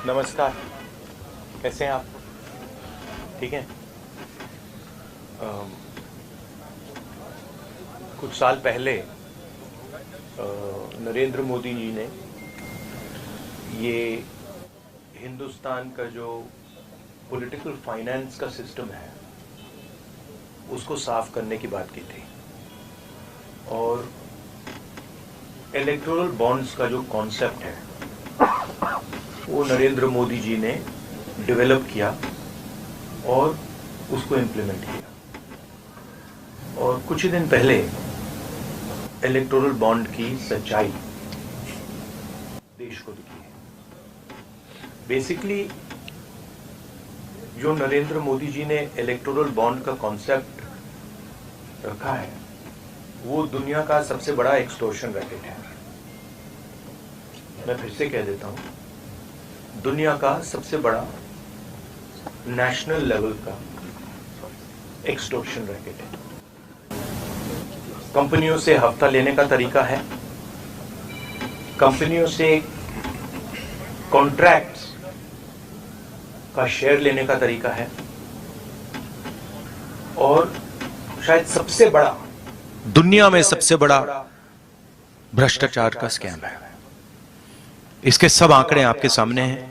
नमस्कार, कैसे हैं आप? ठीक हैं। कुछ साल पहले नरेंद्र मोदी जी ने ये हिंदुस्तान का जो पॉलिटिकल फाइनेंस का सिस्टम है उसको साफ करने की बात की थी, और इलेक्टोरल बॉन्ड्स का जो कॉन्सेप्ट है वो नरेंद्र मोदी जी ने डेवलप किया और उसको इम्प्लीमेंट किया। और कुछ ही दिन पहले इलेक्टोरल बॉन्ड की सच्चाई देश को दिखी है। बेसिकली जो नरेंद्र मोदी जी ने इलेक्टोरल बॉन्ड का कॉन्सेप्ट रखा है वो दुनिया का सबसे बड़ा एक्सटॉर्शन रैकेट है। मैं फिर से कह देता हूं, दुनिया का सबसे बड़ा नेशनल लेवल का एक्सटॉर्शन रैकेट है। कंपनियों से हफ्ता लेने का तरीका है, कंपनियों से कॉन्ट्रैक्ट्स का शेयर लेने का तरीका है, और शायद सबसे बड़ा, दुनिया में सबसे बड़ा भ्रष्टाचार का स्कैम है। इसके सब आंकड़े आपके सामने हैं।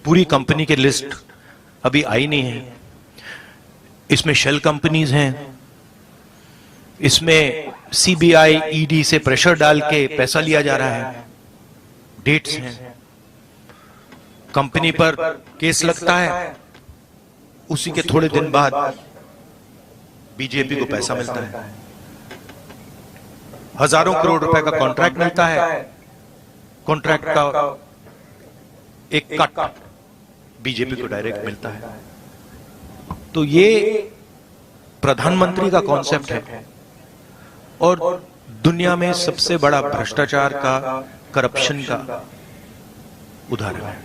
पूरी कंपनी की लिस्ट अभी आई नहीं है। इसमें शेल कंपनीज हैं, इसमें सीबीआई ईडी से प्रेशर डाल के पैसा लिया जा रहा है, डेट्स हैं, कंपनी पर केस लगता है, उसी के थोड़े दिन बाद बीजेपी को पैसा मिलता है, हजारों करोड़ रुपए का कॉन्ट्रैक्ट मिलता है, कॉन्ट्रैक्ट का एक कट बीजेपी को डायरेक्ट मिलता है। तो ये प्रधानमंत्री का कॉन्सेप्ट है और दुनिया में सबसे बड़ा भ्रष्टाचार का, करप्शन का उदाहरण है।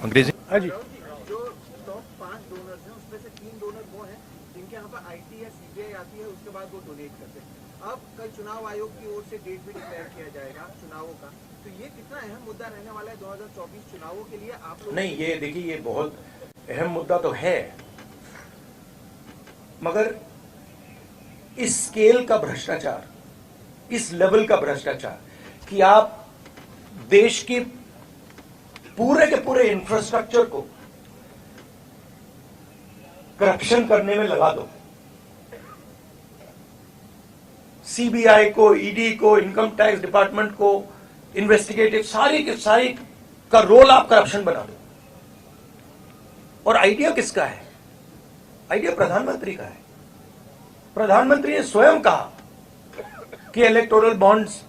अंग्रेजी हाँ जी। जो टॉप 5 डोनर्स हैं उसमें से 3 डोनर वो हैं जिनके यहाँ पर आईटी या सीबीआई आती है, उसके बाद वो डोनेट करते हैं। अब कल चुनाव आयोग की ओर से डेट भी डिक्लेयर किया जाएगा चुनावों का, तो ये कितना अहम मुद्दा रहने वाला है 2024 चुनावों के लिए? आप लोग नहीं, ये देखिए, ये बहुत अहम मुद्दा तो है, मगर इस स्केल का भ्रष्टाचार, इस लेवल का भ्रष्टाचार कि आप देश की पूरे के पूरे इंफ्रास्ट्रक्चर को करप्शन करने में लगा दो, सीबीआई को, ईडी को, इनकम टैक्स डिपार्टमेंट को, इन्वेस्टिगेटिव सारी के सारी का रोल आप करप्शन बना दो। और आइडिया किसका है? आइडिया प्रधानमंत्री का है। प्रधानमंत्री ने स्वयं कहा कि इलेक्टोरल बॉन्ड्स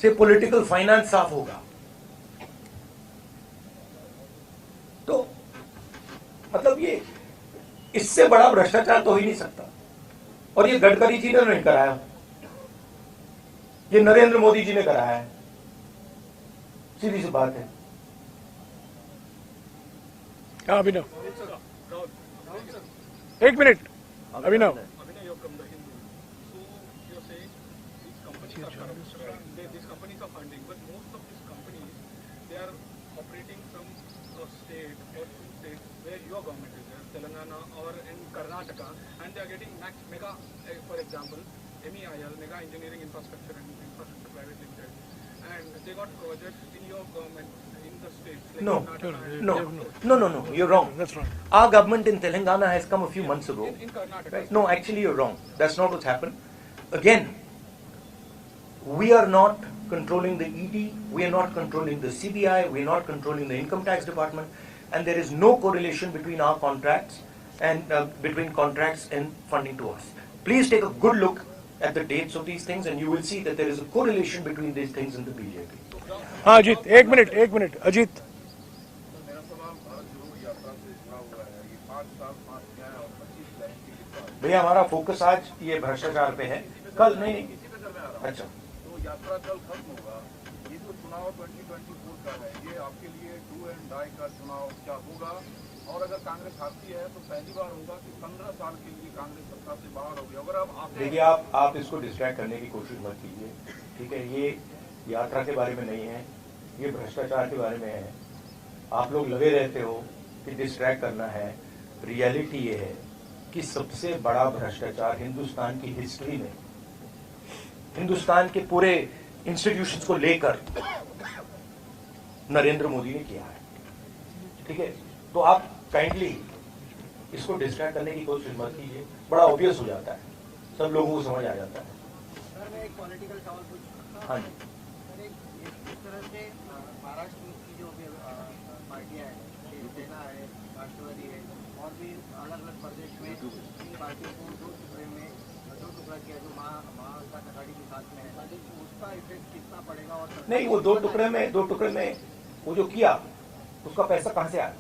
से पॉलिटिकल फाइनेंस साफ होगा। तो मतलब ये, इससे बड़ा भ्रष्टाचार तो हो ही नहीं सकता। और ये गडकरी जी ने नहीं कराया, ये नरेंद्र मोदी जी ने कराया है। सीधी सी बात है। हाँ अभिनव, एक minute. Abhinav, Telangana or in Karnataka, and they are getting mega, for example, MEIL, Mega Engineering Infrastructure and Infrastructure Private Limited, and they got projects in your government in the states. Like No, no, you're wrong. That's wrong. Our government in Telangana has come a few months ago. In Karnataka. Right? No, actually you're wrong. That's not what's happened. Again, we are not controlling the ED, we are not controlling the CBI, we are not controlling the income tax department, and there is no correlation between our contracts and between contracts and funding to us. Please take a good look at the dates of these things and you will see that there is a correlation between these things in the BJP. हाँ अजीत, एक minute Ajit. भैया हमारा focus आज ये भ्रष्टाचार पे है, कल नहीं। अच्छा, तो यात्रा कल खत्म होगा। ये जो चुनाव 2024 का है, ये आपके लिए डू एंड डाई का चुनाव क्या होगा? और अगर कांग्रेस हारती है तो पहली बार होगा कि 15 साल के लिए कांग्रेस सत्ता से बाहर होगी। अगर आप देखिए, आप इसको डिस्ट्रैक्ट करने की कोशिश मत कीजिए, ठीक है? यात्रा के बारे में नहीं है, ये भ्रष्टाचार के बारे में है। आप लोग लगे रहते हो कि डिस्ट्रैक्ट करना है। रियलिटी ये है कि सबसे बड़ा भ्रष्टाचार हिंदुस्तान की हिस्ट्री में, हिंदुस्तान के पूरे इंस्टीट्यूशंस को लेकर नरेंद्र मोदी ने किया है। ठीक है, तो आप काइंडली इसको डिस्ट्रैक्ट करने की कोशिश मत कीजिए, बड़ा ऑब्वियस हो जाता है, सब लोगों को समझ आ जाता है। सर मैं एक पॉलिटिकल सवाल पूछूं। हाँ जी, सर इस तरह से महाराष्ट्र की जो भी पार्टियां हैं, शिवसेना है, राष्ट्रवादी है, और भी अलग अलग प्रदेश में इन पार्टियों को दो टुकड़ा किया जो महाविकास आघाड़ी के साथ में है, उसका इफेक्ट कितना पड़ेगा? और नहीं, वो दो टुकड़े में वो जो किया उसका पैसा कहां से आया?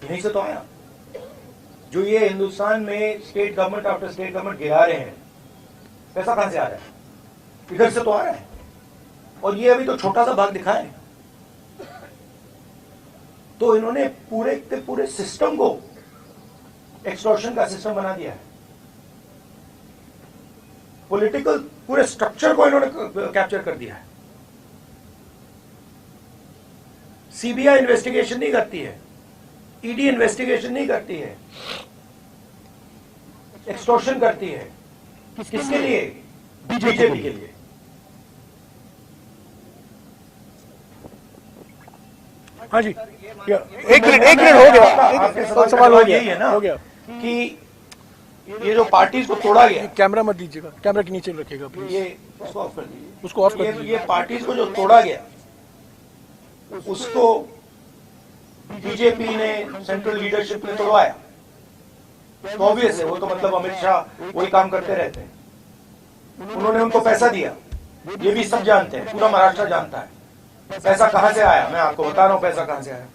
यहीं से तो आया। जो ये हिंदुस्तान में state government after state government गिरा रहे हैं, पैसा कहां से आ रहा है? इधर से तो आ रहा है। और ये अभी तो छोटा सा भाग दिखाए, तो इन्होंने पूरे के पूरे सिस्टम को एक्सटॉर्शन का सिस्टम बना दिया है। पॉलिटिकल पूरे स्ट्रक्चर को इन्होंने कैप्चर कर दिया है। सीबीआई इन्वेस्टिगेशन नहीं करती है, ईडी इन्वेस्टिगेशन नहीं करती है, एक्सटॉर्शन करती है। किसके लिए? बीजेपी के लिए। हाँ जी, एक मिनट हो गया। आपके सवाल हो गया, यही है ना हो गया कि ये जो पार्टीज को तोड़ा गया, कैमरा मत दीजिएगा, कैमरा के नीचे रखिएगा प्लीज। ये उसको ऑफ कर दीजिए, उसको ऑफ कर दीजिए। ये पार्टीज को जो तोड़ा गया उसको बीजेपी ने, सेंट्रल लीडरशिप ने तोड़वाया। तो ऑब्वियस है, वो तो मतलब अमित शाह वही काम करते रहते हैं। उन्होंने उनको पैसा दिया, ये भी सब जानते हैं, पूरा महाराष्ट्र जानता है पैसा कहां से आया। मैं आपको बता रहा हूं पैसा कहां से आया।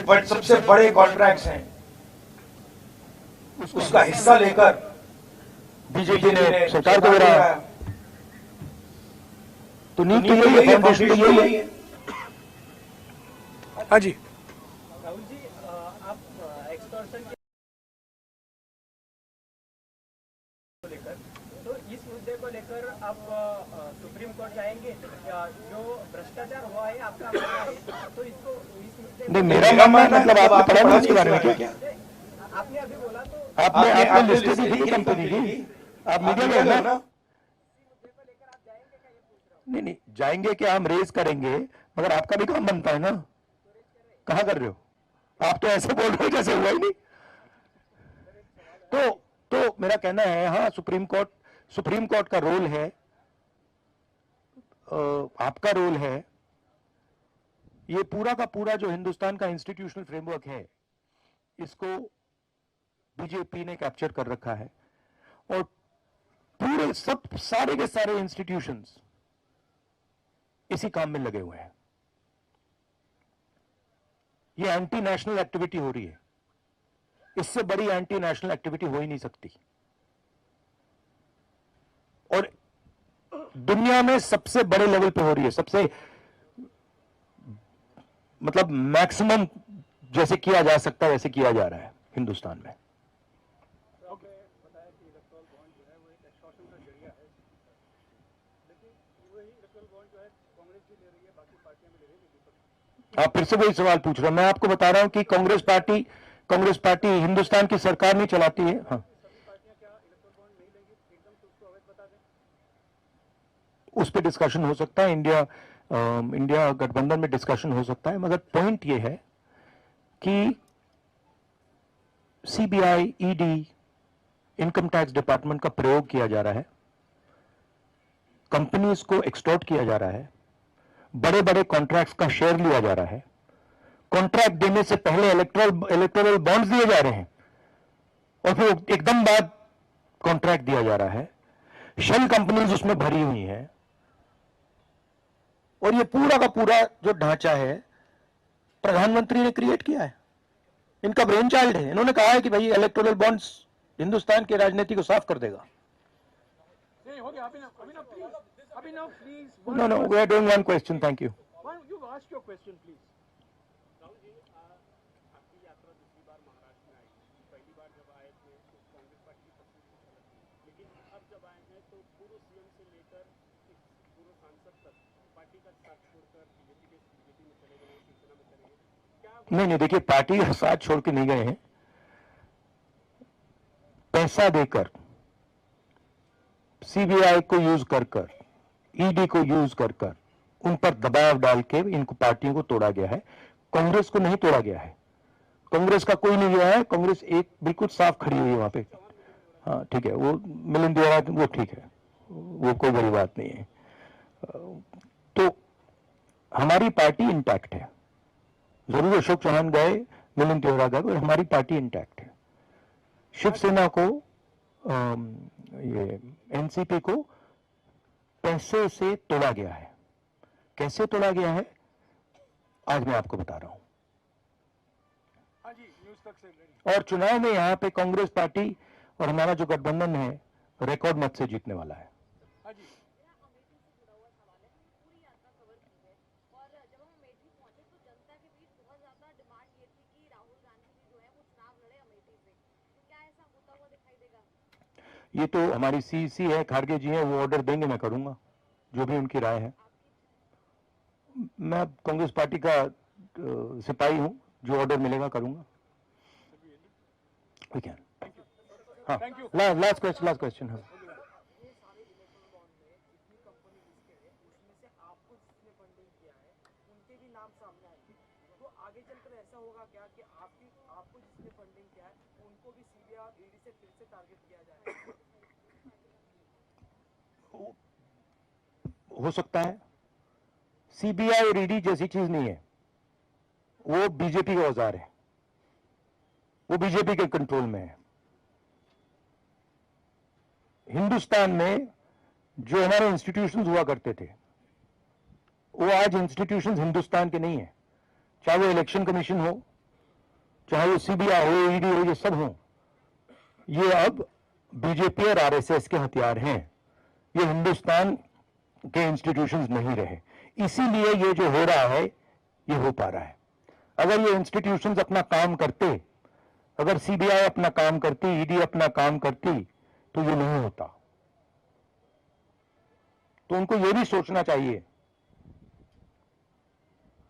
बट सबसे बड़े कॉन्ट्रैक्ट्स हैं, उसका हिस्सा लेकर बीजेपी ने सरकार को गिराया। तो नींव तो यही है, फाउंडेशन तो यही है। हाँ जी, राहुल जी, आप एक्सटॉर्शन को लेकर, तो इस मुद्दे को लेकर आप सुप्रीम कोर्ट जाएंगे? जो भ्रष्टाचार हुआ है आपका मानना है, तो इसको इस मुद्दे नहीं, मेरा मानना मतलब आपने पढ़ा नहीं इसके बारे में क्या? आपने अभी बोला तो आपने लिस्ट दी कंपनी की, आप मीडिया में हो ना? नहीं, जाएंगे क्या, हम रेज करेंगे, मगर आपका भी काम बनता है ना। कहां कर रहे हो आप? तो ऐसे बोल रहे हो जैसे हुआ ही नहीं। तो मेरा कहना है, हाँ, सुप्रीम कोर्ट का रोल है, आपका रोल है। ये पूरा का पूरा जो हिंदुस्तान का इंस्टीट्यूशनल फ्रेमवर्क है, इसको बीजेपी ने कैप्चर कर रखा है। और पूरे सारे के सारे इंस्टीट्यूशंस इसी काम में लगे हुए हैं। ये एंटी नेशनल एक्टिविटी हो रही है, इससे बड़ी एंटी नेशनल एक्टिविटी हो ही नहीं सकती। और दुनिया में सबसे बड़े लेवल पे हो रही है, सबसे मतलब मैक्सिमम जैसे किया जा सकता है वैसे किया जा रहा है हिंदुस्तान में। आप फिर से वही सवाल पूछ रहे हो। मैं आपको बता रहा हूं कि कांग्रेस पार्टी हिंदुस्तान की सरकार नहीं चलाती है। हाँ, उस पर डिस्कशन हो सकता है, इंडिया गठबंधन में डिस्कशन हो सकता है, मगर पॉइंट यह है कि CBI, ED, income tax department का प्रयोग किया जा रहा है, कंपनीज को एक्सटॉर्ट किया जा रहा है, बड़े बड़े कॉन्ट्रैक्ट्स का शेयर लिया जा रहा है, कॉन्ट्रैक्ट देने से पहले इलेक्टोरल बॉन्ड्स दिए जा रहे हैं और फिर एकदम बाद कॉन्ट्रैक्ट दिया जा रहा है। शेल कंपनीज उसमें भरी हुई हैं और ये पूरा का पूरा जो ढांचा है प्रधानमंत्री ने क्रिएट किया है, इनका ब्रेन चाइल्ड है। इन्होंने कहा है कि भाई इलेक्टोरल बॉन्ड्स हिंदुस्तान की राजनीति को साफ कर देगा। No, we are doing one question. Thank you. you ask your question please. आपकी यात्रा दूसरी बार महाराष्ट्र में आई, पहली बार जब आए थे तो कांग्रेस पार्टी की सबसे लेकिन अब जब लोकसभाएं हैं तो पूर्व सीएम से लेकर एक पूर्व सांसद तक पार्टी का साथ छोड़कर बीजेपी में चले गए, शिवसेना में चले गए। क्या नहीं नहीं, देखिए पार्टी का साथ छोड़ के नहीं गए हैं, पैसा देकर सीबीआई को यूज कर ईडी को यूज कर उन पर दबाव डाल के इनको पार्टियों को तोड़ा गया है। कांग्रेस को नहीं तोड़ा गया है, कांग्रेस का कोई नहीं गया है, कांग्रेस एक बिल्कुल साफ खड़ी हुई है वहां पे। हाँ ठीक है, वो मिलिंद देवरा वो ठीक है, वो कोई बड़ी बात नहीं है। तो हमारी पार्टी इंटैक्ट है, जरूर अशोक चौहान गए, मिलिंद देवरा गए, और हमारी पार्टी इंटैक्ट है। शिवसेना को ये एनसीपी को पैसे से तोड़ा गया है। कैसे तोड़ा गया है आज मैं आपको बता रहा हूं। हाँ जी, न्यूज तक से। और चुनाव में यहां पे कांग्रेस पार्टी और हमारा जो गठबंधन है रिकॉर्ड मत से जीतने वाला है। हाँ जी, अमेठी से जुड़ा हुआ सवाल है। पूरी यात्रा कवर की है और जब हम अमेठी पहुंचे तो जनता के बीच बहुत ज्यादा डिमांड ये थी कि राहुल गांधी जी जो है वो चुनाव लड़े अमेठी से। तो क्या ऐसा होता हुआ दिखाई देगा? ये तो हमारी सीसी है, खारगे जी हैं, वो ऑर्डर देंगे, मैं करूंगा जो भी उनकी राय है। मैं कांग्रेस पार्टी का सिपाही हूं, जो ऑर्डर मिलेगा करूंगा। We can. हाँ, लास्ट क्वेश्चन। हाँ, ये सारे इलेक्ट्रल बॉन्ड में जितनी कंपनी लिस्टेड है उसमें से आपको जिसने फंडिंग किया है उनके भी नाम सामने आएंगे। तो आगे चलकर ऐसा होगा क्या कि आपको जिसने फंडिंग किया है उनको भी सीबीआई और ईडी से फिर से टारगेट किया जाएगा? हो सकता है। सीबीआई और ईडी जैसी चीज नहीं है, वो बीजेपी का औजार है, वो बीजेपी के कंट्रोल में है। हिंदुस्तान में जो हमारे इंस्टीट्यूशंस हुआ करते थे वो आज इंस्टीट्यूशंस हिंदुस्तान के नहीं है, चाहे वो इलेक्शन कमीशन हो, चाहे वो सीबीआई हो, ईडी हो, ये सब हो, ये अब बीजेपी और आरएसएस के हथियार हैं। ये हिंदुस्तान के इंस्टीट्यूशंस नहीं रहे, इसीलिए ये जो हो रहा है ये हो पा रहा है। अगर ये इंस्टीट्यूशंस अपना काम करते, अगर सीबीआई अपना काम करती, ईडी अपना काम करती, तो ये नहीं होता। तो उनको ये भी सोचना चाहिए,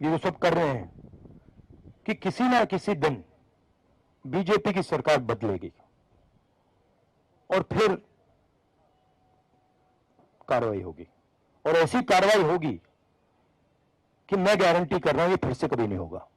ये जो सब कर रहे हैं, कि किसी ना किसी दिन बीजेपी की सरकार बदलेगी और फिर कार्रवाई होगी, और ऐसी कार्रवाई होगी कि मैं गारंटी कर रहा हूं ये फिर से कभी नहीं होगा।